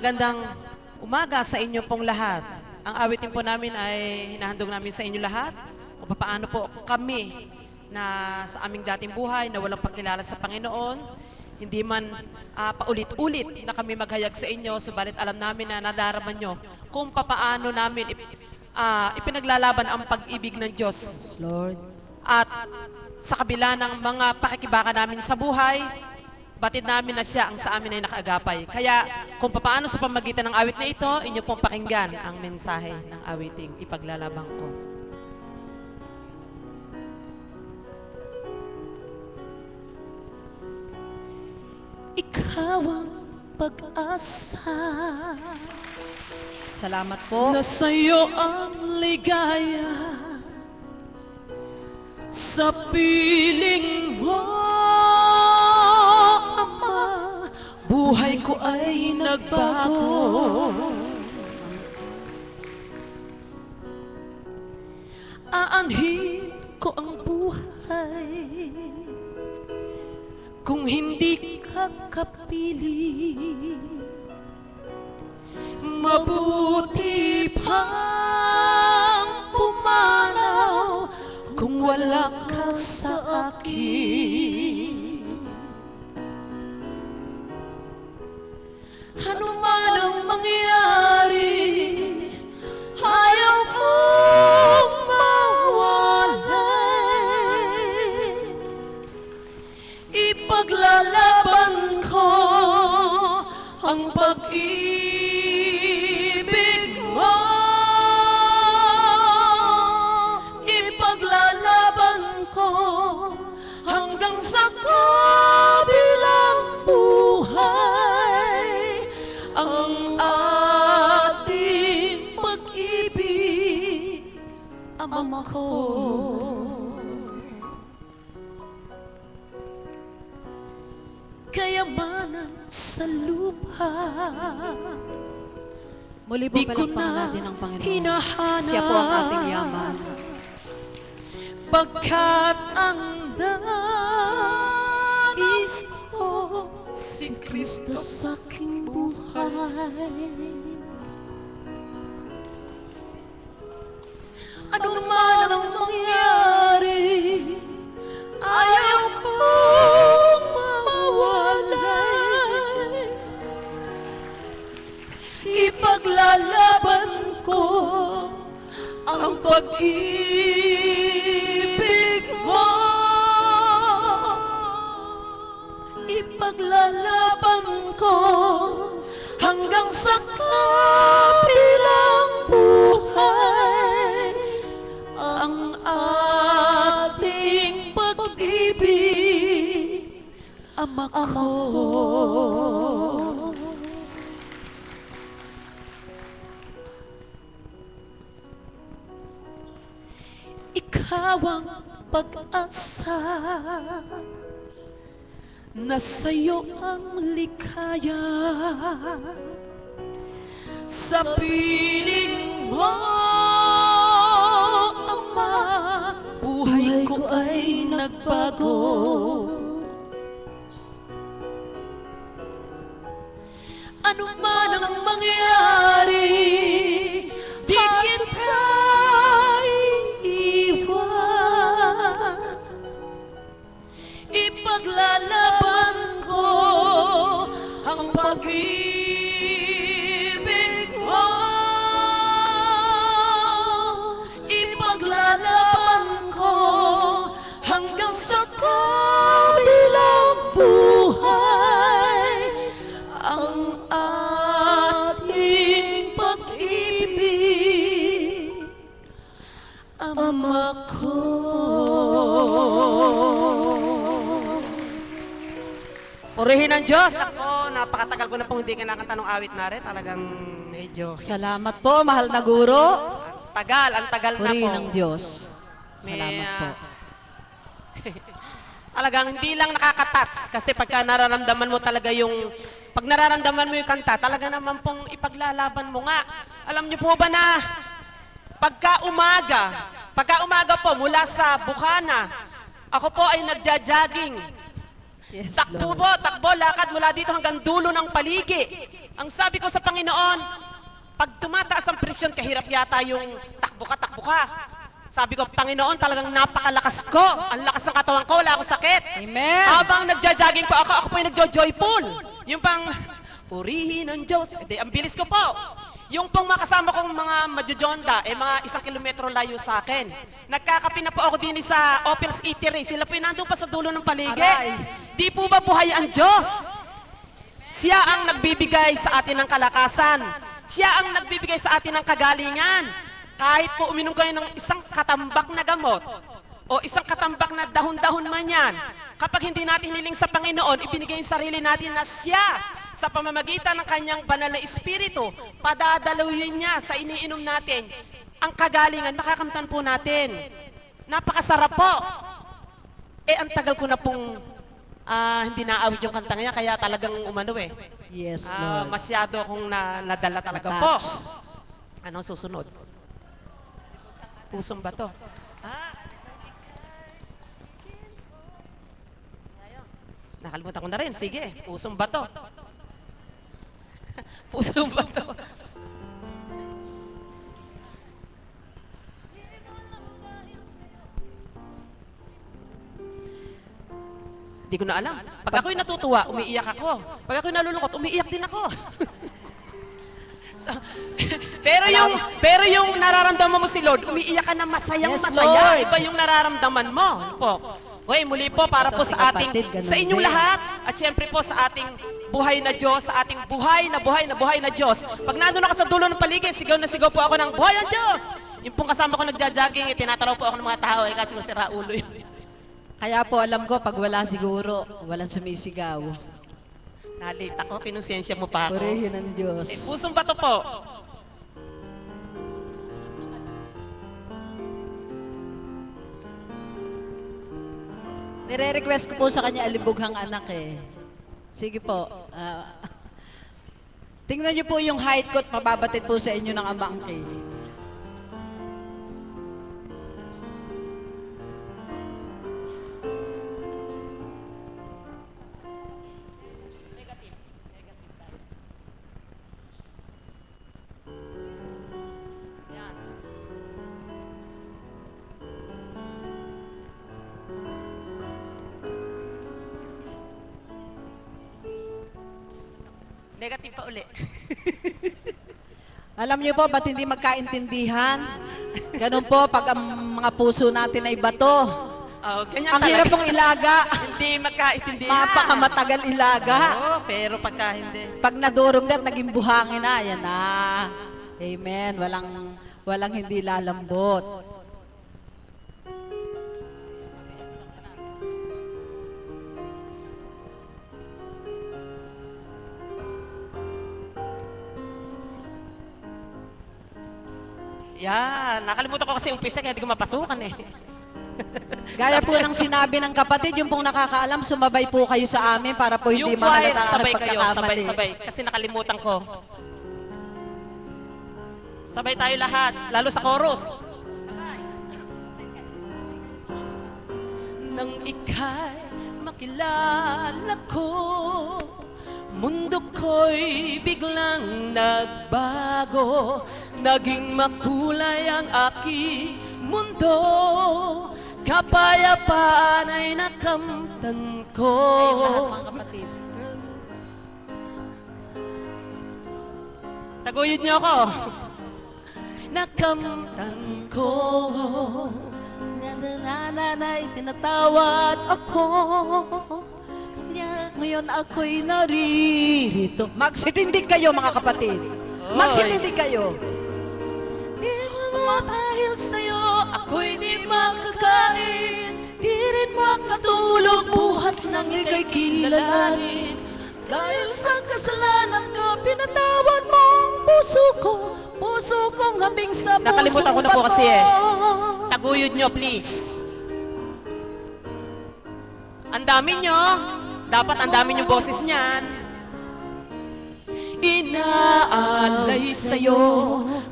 Magandang umaga sa inyo pong lahat. Ang awitin po namin ay hinahandog namin sa inyo lahat kung paano po kami na sa aming dating buhay na walang pagkilala sa Panginoon, hindi man paulit-ulit na kami maghayag sa inyo, subalit alam namin na nadaraman nyo kung paano namin ipinaglalaban ang pag-ibig ng Diyos. Lord. At sa kabila ng mga pakikibaka namin sa buhay, batid namin na siya ang sa amin ay nakaagapay. Kaya kung paano sa pamagitan ng awit na ito, inyo pong pakinggan ang mensahe ng awiting ipaglalabang ko. Ikaw ang pag-asa. Salamat po. Na sa'yo ang ligaya sa piling mo, Ama, buhay ko ay nagbago. Aanhin ko ang buhay kung hindi ka kapili. Mabuti pang pumanaw kung wala ka sa akin. Ano man ang mangyari, ayaw kong mawalay. Ipaglalaban ko ang pag-ibig mo. Ipaglalaban ko hanggang sa kabilang buhay ang ating pag-ibig, Ama ko. Kayamanan sa lupa, Muli po di ko palakpakan na natin ang Panginoon. hinahanap. Siya po ang ating yaman. Pagkat ang nais ko si Kristo sa aking buhay. Ano man ang mangyari, ayaw kong mawalay. Ipaglalaban ko ang pag-ibig mo. Ipaglalaban ko hanggang sa kabilang buhay ang ating pag-ibig, Ama ko. Ikaw ang pag-asa, na sa'yo ang likaya sa piling mo, Ama, buhay ko ay nagbago. Ano man ang mangyari, di kita iiwan. Ipaglalaban ko ang pag-ibig mo. Ipaglalaban ko hanggang sa kabilang buhay ang ating pag-ibig, Ama ko. Purihin ang Diyos. Ako, napakatagal ko na pong hindi kinakanta ng awit na rin. Talagang medyo Salamat po, mahal na guro. ang tagal na po. Purihin ng Diyos. Salamat po. Talagang hindi lang nakakatats. Kasi pagka nararamdaman mo talaga pag nararamdaman mo yung kanta, talaga naman pong ipaglalaban mo nga. Alam niyo po ba na pagka umaga po mula sa Bukana, ako po ay nagja-jogging. Yes, Takbo Lord. po, takbo, lakad mula dito hanggang dulo ng paligi. Ang sabi ko sa Panginoon, pag tumataas ang presyon, kahirap yata yung takbo ka, takbo ka. Sabi ko, Panginoon, talagang napakalakas ko. Ang lakas ng katawan ko, wala akong sakit. Amen. Habang nagja-jogging po ako po yung nagjo-joyful. Yung pang, purihin ng Diyos. Hindi, ang bilis ko po. Yung pong makasama kong mga madyojonda, mga 1 kilometro layo sa akin. Nagkakape na po ako din sa Opels Eatery. Sila po yung nandun pa sa dulo ng paligid. Aray. Di po ba buhay ang Diyos? Siya ang nagbibigay sa atin ng kalakasan. Siya ang nagbibigay sa atin ng kagalingan. Kahit po uminom kayo ng isang katambak na gamot o isang katambak na dahon-dahon man yan, kapag hindi natin hiniling sa Panginoon, ibinigay yung sarili natin na siya sa pamamagitan ng kanyang banal na espiritu, padadalawin niya sa iniinom natin ang kagalingan, makakamtan po natin. Napakasarap po. Ang tagal ko na pong hindi naawit yung kanta niya, kaya talagang umano Yes, Lord. masyado akong nadala talaga po. Touch. Anong susunod? Pusong bato. Nakalimutan ko na rin. Sige, pusong bato. Pusong bato. Hindi ko na alam. Pag ako'y natutuwa, umiiyak ako. Pag ako'y nalulungkot, umiiyak din ako. So, pero yung nararamdaman mo si Lord, umiiyak ka na masayang Yes, masaya. Lord. Iba yung nararamdaman mo. Ano po? Hoy, muli po para po Ito si sa ating kapatid, ganun sa inyong din. lahat at siyempre po sa ating buhay na Diyos, sa ating buhay na Diyos. Pag nandun ako sa dulo ng paligid, sigaw na sigaw po ako ng buhay ang Diyos. Yung pong kasama ko nagja-jogging, tinataraw po ako ng mga tao, kasi ko si Raulo yun. Kaya po alam ko, pag wala siguro, walang sumisigaw. Nalate ako, kinonsensya mo pa ako. Purihin ng Diyos. Pusong bato po. Nire-request ko po sa kanya alibughang anak eh. Sige po. Tingnan niyo po yung height ko at mababatid po sa inyo ng amangkin. Negative pa uli. Alam niyo po, ba't hindi magkaintindihan? Ganun po, pag ang mga puso natin ay bato. Oh, ganyan Ang hirap talaga. pong ilaga. Hindi magkaintindihan. Mapakamatagal ilaga. Oo, pero pagka hindi. Pag nadurog na, naging buhangin na, yan na. Amen. Walang hindi lalambot. Yan, nakalimutan ko kasi umpisa kaya hindi ko mapasukan eh. Gaya po ng sinabi ng kapatid, yung pong nakakaalam, sumabay po kayo sa amin para po hindi Yung choir, mahalata ang sabay kayo, pagkakamali. sabay. Kasi nakalimutan ko. Sabay tayo lahat, lalo sa chorus. Nang ika'y makilala ko, mundo ko'y biglang nagbago. Naging makulay ang aking mundo, kapayapaan ay nakamtan ko. Kayong lahat mga kapatid. Taguyod niyo ako. Nakamtan ko. Nananay, tinatawad ako. Ngayon ako'y naririto. Magsitindig kayo mga kapatid. Magsitindig kayo. Di mo dahil sa'yo, ako'y di makakain. Di rin makatulog, buhat ng ika'y kilalanin. Dahil sa kasalanan ko, pinatawad mo ang puso kong hambing sa puso. Nakalimutan ko na po kasi eh. Taguyod nyo, please. Ang dami nyo. Dapat ang dami yung boses niyan. Inaalay sa'yo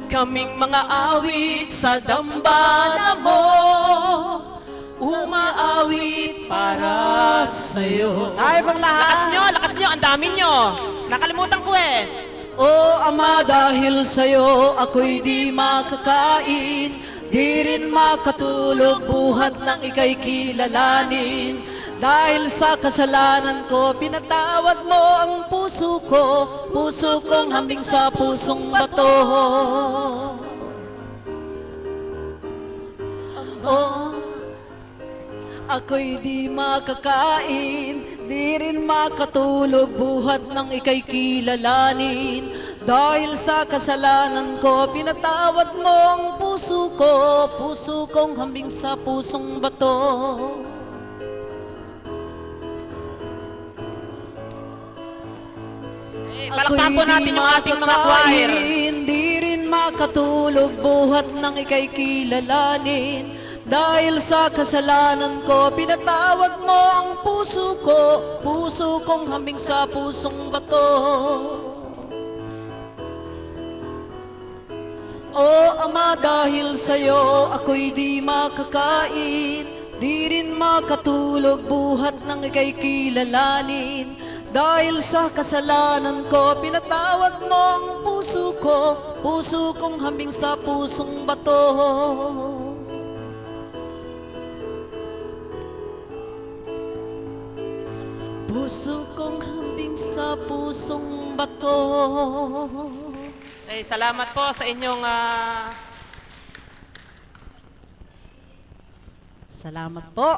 kaming mga awit sa dambana mo. umaawit para sa'yo. Tayo pang lahat. Lakas nyo, ang dami nyo. Nakalimutan ko eh. O Ama, dahil sa'yo ako'y di makakain, di rin makatulog buhat ng ika'y kilalanin. Dahil sa kasalanan ko, pinatawad mo ang puso kong hambing sa pusong bato. Oh, ako'y di makakain, di rin makatulog buhat ng ika'y kilalanin. Dahil sa kasalanan ko, pinatawad mo ang puso kong hambing sa pusong bato. Palakpakan po natin yung ating mga choir. Di rin makatulog buhat ng ika'y kilalanin. Dahil sa kasalanan ko, pinatawad mo ang puso kong hambing sa pusong bato. O Ama, dahil sa'yo ako'y di makakain, di rin makatulog buhat ng ika'y kilalanin. Dahil sa kasalanan ko, pinatawad mo ang puso kong hambing sa pusong bato. Puso kong hambing sa pusong bato. Salamat po sa inyong Salamat po.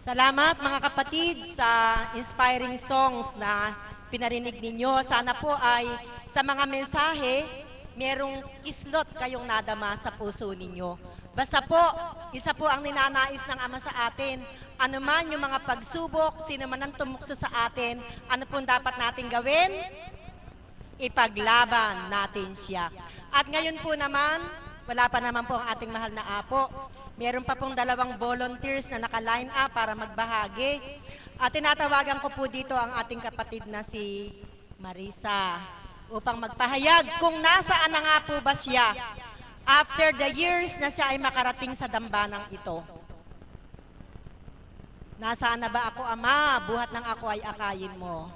Salamat mga kapatid sa inspiring songs na pinarinig ninyo. Sana po ay sa mga mensahe, merong kislot kayong nadama sa puso ninyo. Basta po, isa po ang ninanais ng Ama sa atin. Ano man yung mga pagsubok, sino man ang tumukso sa atin, ano pong dapat natin gawin? Ipaglaban natin siya. At ngayon po naman, wala pa naman po ang ating mahal na apo. Meron pa pong 2 volunteers na naka-line up para magbahagi. At tinatawagan ko po dito ang ating kapatid na si Marisa upang magpahayag kung nasaan na nga po ba siya after the years na siya ay makarating sa dambanang ito. Nasaan na ba ako, Ama? Buhat ng ako ay akayin mo.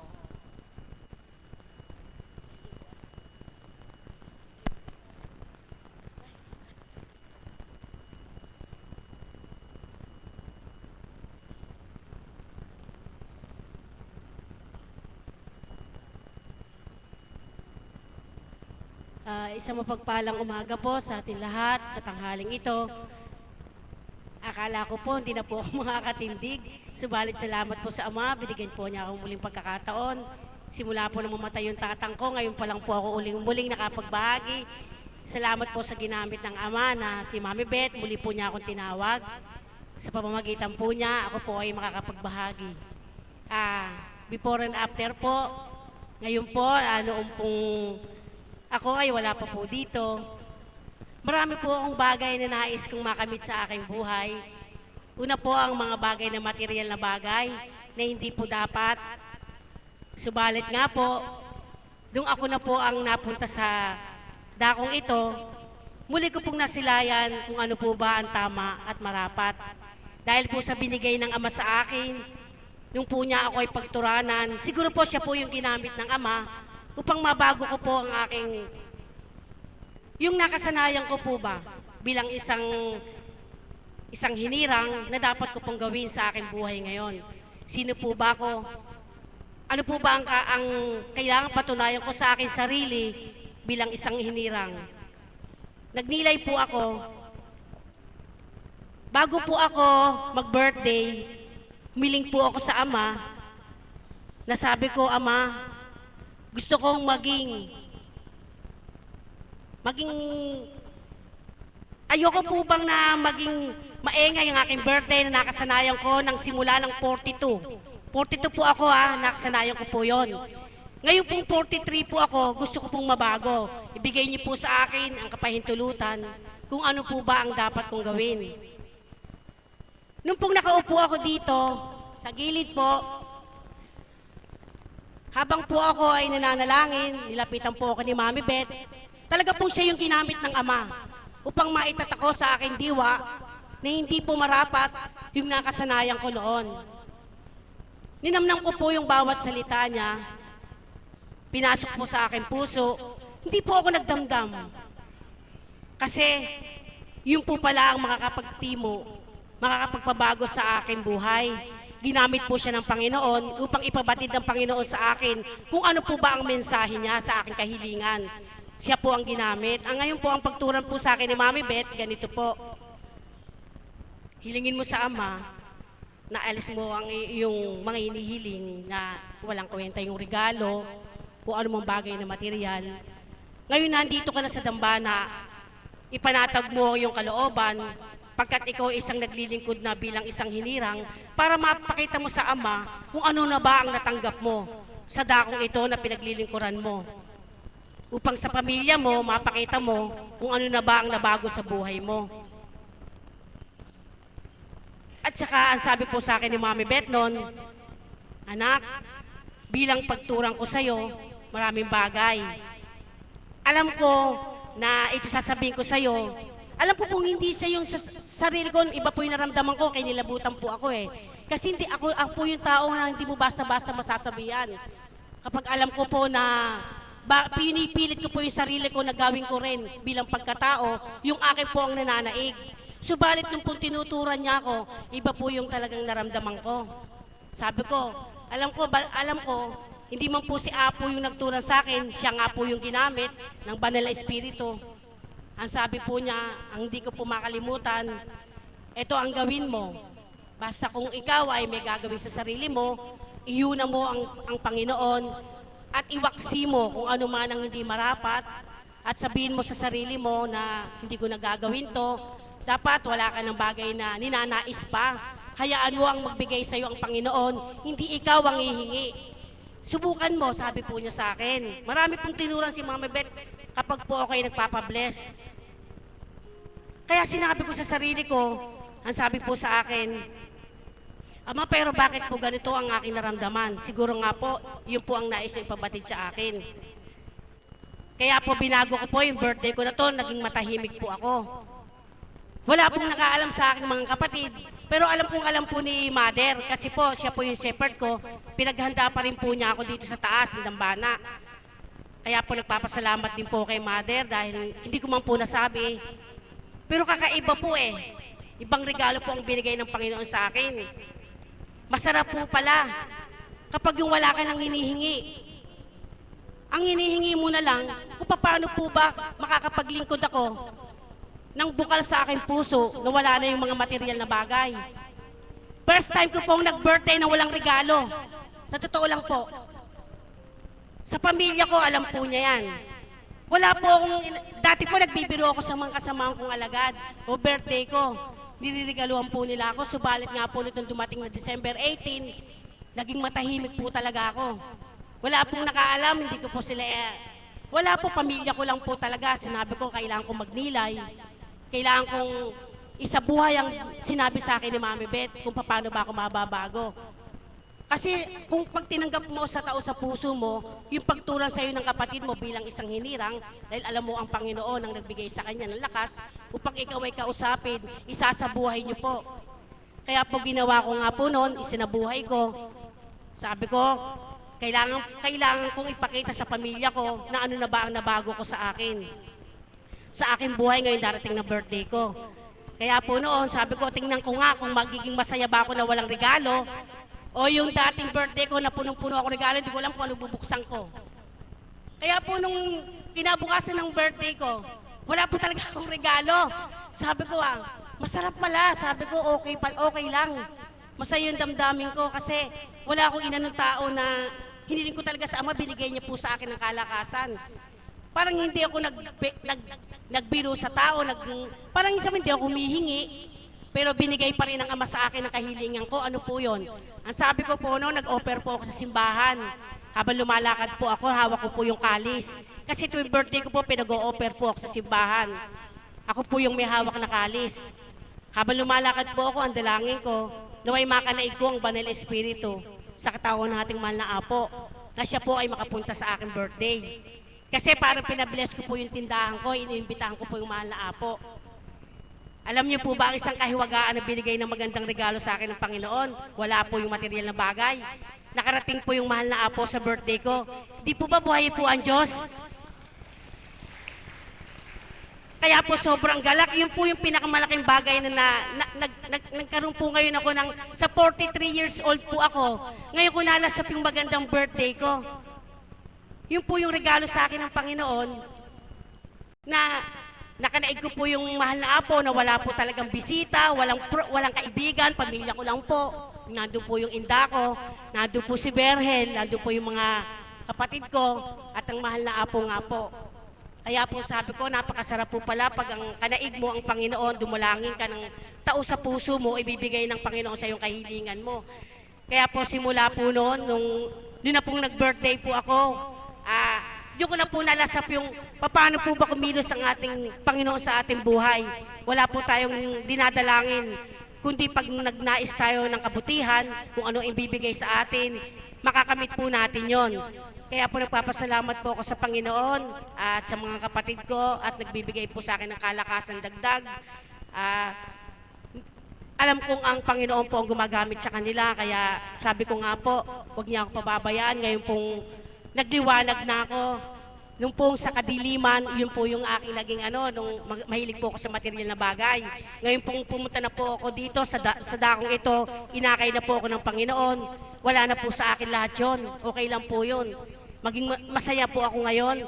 Isang mapagpalang umaga po sa ating lahat sa tanghaling ito. Akala ko po hindi na po ako makakatindig. Subalit salamat po sa Ama, binigyan po niya akong muling pagkakataon. Simula po nang mamatay yung tatang ko, ngayon pa lang po ako muling nakapagbahagi. Salamat po sa ginamit ng Ama na si Mami Beth, muli po niya akong tinawag. Sa pamamagitan po niya, ako po ay makakapagbahagi. Before and after po, ngayon po, noong pong ako ay wala pa po dito. Marami po akong bagay na nais kong makamit sa aking buhay. Una po ang mga bagay na material na bagay na hindi po dapat. Subalit nga po, nung ako na po ang napunta sa dakong ito, muli ko pong nasilayan kung ano po ba ang tama at marapat. Dahil po sa binigay ng Ama sa akin, nung po niya ako ay pagturanan, siguro po siya po yung ginamit ng Ama upang mabago ko po ang aking, yung nakasanayan ko po ba bilang isang hinirang na dapat ko pong gawin sa aking buhay ngayon. Sino po ba ako? Ano po ba ang kailangan patunayan ko sa aking sarili bilang isang hinirang? Nagnilay po ako. Bago po ako mag-birthday, humiling po ako sa Ama. Nasabi ko, Ama, gusto kong maging ayoko po bang na maging maengay ang aking birthday na nakasanayan ko ng simula ng 42. 42 po ako nakasanayan ko po yon. Ngayon pong 43 po ako, gusto ko pong mabago. Ibigay niyo po sa akin ang kapahintulutan kung ano po ba ang dapat kong gawin. Nung pong nakaupo ako dito, sa gilid po, habang po ako ay nananalangin, nilapitan po ako ni Mami Beth, talaga po siya yung ginamit ng Ama upang maitatak ko sa aking diwa na hindi po marapat yung nakasanayan ko noon. Ninamnam ko po yung bawat salita niya, pinasok po sa aking puso, hindi po ako nagdamdam. Kasi yun po pala ang makakapagtimo, makakapagpabago sa aking buhay. Ginamit po siya ng Panginoon upang ipabatid ng Panginoon sa akin kung ano po ba ang mensahe niya sa aking kahilingan. Siya po ang ginamit. Ang ngayon po ang pagturan po sa akin ni Mami Beth, ganito po. Hilingin mo sa Ama, na alis mo ang yung mga inihiling na walang kwenta yung regalo, kung ano mang bagay na material. Ngayon nandito ka na sa dambana, ipanatag mo yung kalooban, pagkat ikaw isang naglilingkod na bilang isang hinirang, para mapakita mo sa Ama kung ano na ba ang natanggap mo sa dakong ito na pinaglilingkuran mo. Upang sa pamilya mo, mapakita mo kung ano na ba ang nabago sa buhay mo. At saka, ang sabi po sa akin ni Mami Beth noon, anak, bilang pagturang ko sa'yo, maraming bagay. Alam ko na ito sasabihin ko sa'yo, alam po kung hindi sa yung sarili ko, iba po yung naramdaman ko, kaya nilabutan po ako eh. Kasi hindi ako po yung tao na hindi mo basta-basta masasabihan. Kapag alam ko po na pinipilit ko po yung sarili ko na gawin ko rin bilang pagkatao, yung akin po ang nananaig. Subalit nung pong tinuturan niya ako, iba po yung talagang naramdaman ko. Sabi ko, alam ko, hindi man po si Apo yung nagturan sa akin, siya nga po yung ginamit ng Banal na Espiritu. Ang sabi po niya, ang hindi ko po makalimutan, ito ang gawin mo. Basta kung ikaw ay may gagawin sa sarili mo, iuna mo ang Panginoon at iwaksi mo kung ano man ang hindi marapat at sabihin mo sa sarili mo na hindi ko nagagawin to. Dapat wala ka ng bagay na ninanais pa. Hayaan mo ang magbigay sa iyo ang Panginoon, hindi ikaw ang hihingi. Subukan mo, sabi po niya sa akin. Marami pong tinuran si Mama Beth kapag po ako ay nagpapabless. Kaya sinabi ko sa sarili ko, ang sabi po sa akin, Ama, pero bakit po ganito ang aking naramdaman? Siguro nga po, yun po ang nais yung ipabatid sa akin. Kaya po binago ko po yung birthday ko na to, naging matahimik po ako. Wala pong nakaalam sa aking mga kapatid, pero alam po ni Mother, kasi po siya po yung shepherd ko, pinaghanda pa rin po niya ako dito sa taas ng dambana. Kaya po nagpapasalamat din po kay Mother dahil hindi ko man po nasabi. Pero kakaiba po eh, ibang regalo po ang binigay ng Panginoon sa akin. Masarap po pala kapag yung wala ka nang hinihingi. Ang hinihingi mo na lang kung paano po ba makakapaglingkod ako nang bukal sa aking puso na wala na yung mga material na bagay. First time ko pong nag-birthday na walang regalo. Sa totoo lang po. Sa pamilya ko, alam po niya yan. Wala po akong, dati po nagbibiro ako sa mga kasamahan kong alagad o birthday ko. Niririgaluhan po nila ako, subalit nga po nitong dumating na December 18, naging matahimik po talaga ako. Wala pong nakaalam, hindi ko po sila, wala po, pamilya ko lang po talaga. Sinabi ko, kailangan kong magnilay. Kailangan kong isabuhay ang sinabi sa akin ni Mami Beth kung paano ba ako mababago. Kasi kung pag tinanggap mo sa tao sa puso mo, yung pagturan sa iyo ng kapatid mo bilang isang hinirang, dahil alam mo ang Panginoon ang nagbigay sa kanya ng lakas, upang ikaw ay kausapin, isasabuhay niyo po. Kaya po ginawa ko nga po noon, isinabuhay ko. Sabi ko, kailangan kong ipakita sa pamilya ko na ano na ba ang nabago ko sa akin. Sa aking buhay ngayon darating na birthday ko. Kaya po noon, sabi ko, tingnan ko nga kung magiging masaya ba ako na walang regalo o yung dating birthday ko na punong-puno ako regalo, hindi ko alam kung ano bubuksan ko. Kaya po nung kinabukasan ng birthday ko, wala po talaga akong regalo. Sabi ko, masarap pala. Sabi ko, okay lang. Masaya yung damdamin ko kasi wala akong inanong tao na hiniling ko talaga sa Ama, binigay niya po sa akin ng kalakasan. Parang hindi ako nagbiro sa tao, parang isang hindi ako humihingi, pero binigay pa rin ng Ama sa akin ang kahilingan ko. Ano po yun? Ang sabi ko po, nag-offer po ako sa simbahan. Habang lumalakad po ako, hawak ko po yung kalis. Kasi tuwing birthday ko po, pinag-o-offer po ako sa simbahan. Ako po yung may hawak na kalis. Habang lumalakad po ako, ang dalangin ko, naway makanaig ko ang Banal na Espiritu sa katawan ng ating mahal na Apo, na siya po ay makapunta sa aking birthday. Kasi parang pinabless ko po yung tindahan ko, iniimbitahan ko po yung mahal na Apo. Alam niyo po ba ang isang kahiwagaan na binigay ng magandang regalo sa akin ng Panginoon? Wala po yung material na bagay. Nakarating po yung mahal na apo sa birthday ko. Di po ba buhay po ang Diyos? Kaya po sobrang galak. Yun po yung pinakamalaking bagay na nagkaroon po ngayon ako ng, sa 43 years old po ako. Ngayon ko nalasap yung magandang birthday ko. Yun po yung regalo sa akin ng Panginoon na nakanaig ko po yung mahal na apo na wala po talagang bisita, walang kaibigan, pamilya ko lang po. Nandun po yung inda ko, nandun po si Berhel, nandun po yung mga kapatid ko at ang mahal na apo nga po. Kaya po sabi ko, napakasarap po pala pag ang kanaig mo ang Panginoon, dumulangin ka ng tao sa puso mo, ibibigay ng Panginoon sa iyong kahilingan mo. Kaya po simula po noon, nung na pong nag-birthday po ako, doon ko na po nalasap yung paano po ba kumilos ang ating Panginoon sa ating buhay. Wala po tayong dinadalangin, kundi pag nagnais tayo ng kabutihan, kung ano ibibigay sa atin, makakamit po natin yon. Kaya po nagpapasalamat po ako sa Panginoon at sa mga kapatid ko at nagbibigay po sa akin ng kalakasan dagdag. Alam kong ang Panginoon po ang gumagamit sa kanila, kaya sabi ko nga po, huwag niya ako pababayaan. Ngayon pong nagliwanag na ako, nung pong sa kadiliman, yun po yung aking naging nung mahilig po ako sa material na bagay. Ngayon pong pumunta na po ako dito sa dakong ito, inakay na po ako ng Panginoon. Wala na po sa akin lahat yun. Okay lang po yun. Maging masaya po ako ngayon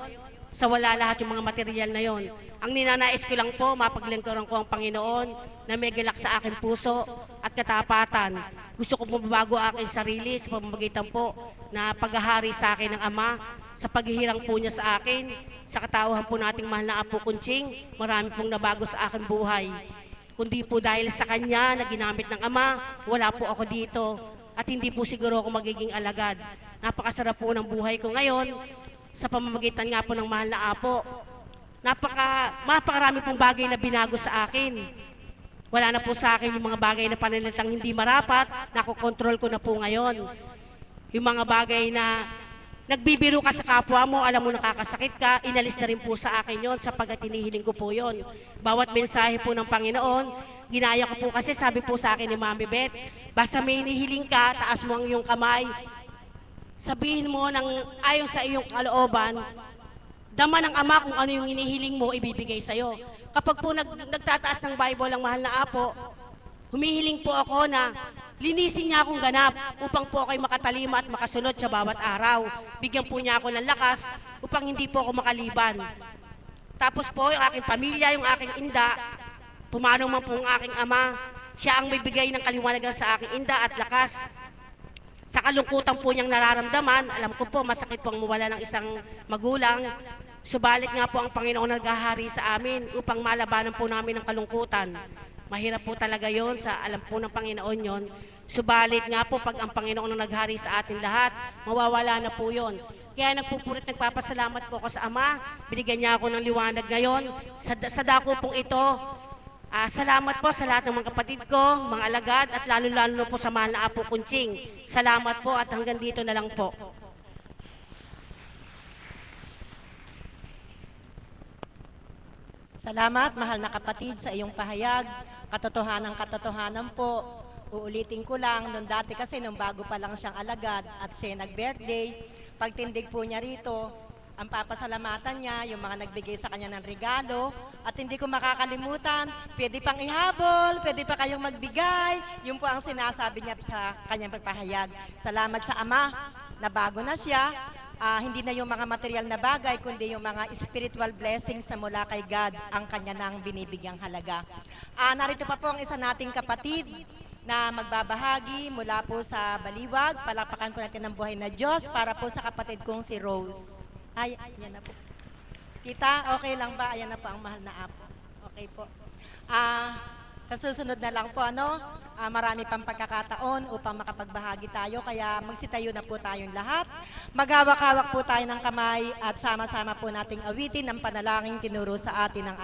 sa wala lahat yung mga material na yon. Ang ninanais ko lang po, mapaglingkuran ko ang Panginoon na may galak sa aking puso at katapatan. Gusto ko mababago aking sarili sa pamamagitan po na paghahari sa akin ng Ama, sa paghihirang po niya sa akin, sa katauhan po nating mahal na Apo Kunching, marami pong nabago sa aking buhay. Kundi po dahil sa Kanya na ginamit ng Ama, wala po ako dito. At hindi po siguro ako magiging alagad. Napakasarap po ng buhay ko ngayon sa pamamagitan nga po ng mahal na Apo. Napakarami pong bagay na binago sa akin. Wala na po sa akin yung mga bagay na pananalitang hindi marapat, nakokontrol ko na po ngayon. Yung mga bagay na nagbibiro ka sa kapwa mo, alam mo nakakasakit ka, inalis na rin po sa akin yon sapagkat hinihiling ko po yon. Bawat mensahe po ng Panginoon, ginaya ko po kasi sabi po sa akin ni Mami Beth, basta may hinihiling ka, taas mo ang iyong kamay, sabihin mo ng ayon sa iyong kalooban, dama ng Ama kung ano yung hinihiling mo, ibibigay sa'yo. Kapag po nagtataas ng Bible ang mahal na Apo, humihiling po ako na linisin niya akong ganap upang po ako'y makatalima at makasunod sa bawat araw. Bigyan po niya ako ng lakas upang hindi po ako makaliban. Tapos po yung aking pamilya, yung aking inda, pumanong man po ang aking Ama, siya ang may bigay ng kaliwanagan sa aking inda at lakas. Sa kalungkutan po niyang nararamdaman, alam ko po masakit po ang mawala ng isang magulang. Subalit nga po ang Panginoon naghahari sa amin upang malabanan po namin ang kalungkutan. Mahirap po talaga yon, sa alam po ng Panginoon yon. Subalit nga po pag ang Panginoon ang naghari sa atin lahat, mawawala na po yon. Kaya nagpupurit, nagpapasalamat po ako sa Ama. Binigyan niya ako ng liwanag ngayon. Sa dako pong ito, salamat po sa lahat ng mga kapatid ko, mga alagad, at lalo-lalo na po sa mahal na Apo Kunching. Salamat po at hanggang dito na lang po. Salamat, mahal na kapatid, sa iyong pahayag. Katotohanan po. Uulitin ko lang, nung dati kasi, nung bago pa lang siyang alagad at siya nag-birthday, pagtindig po niya rito, ang papasalamatan niya, yung mga nagbigay sa kanya ng regalo, at hindi ko makakalimutan, pwede pang ihabol, pwede pa kayong magbigay, yun po ang sinasabi niya sa kanyang pagpahayag. Salamat sa Ama, na bago na siya, hindi na yung mga material na bagay, kundi yung mga spiritual blessings na mula kay God ang kanya nang binibigyang halaga. Narito pa po ang isa nating kapatid na magbabahagi mula po sa Baliwag. Palakpakan po natin ang buhay na Diyos para po sa kapatid kong si Rose. Ay, yan na po. Kita, okay lang ba? Ayan na po ang mahal na Apo. Okay po. Sa susunod na lang po, marami pang pagkakataon upang makapagbahagi tayo, kaya magsitayo na po tayong lahat. Maghawak-hawak po tayo ng kamay at sama-sama po nating awitin ang panalangin tinuro sa atin ng ating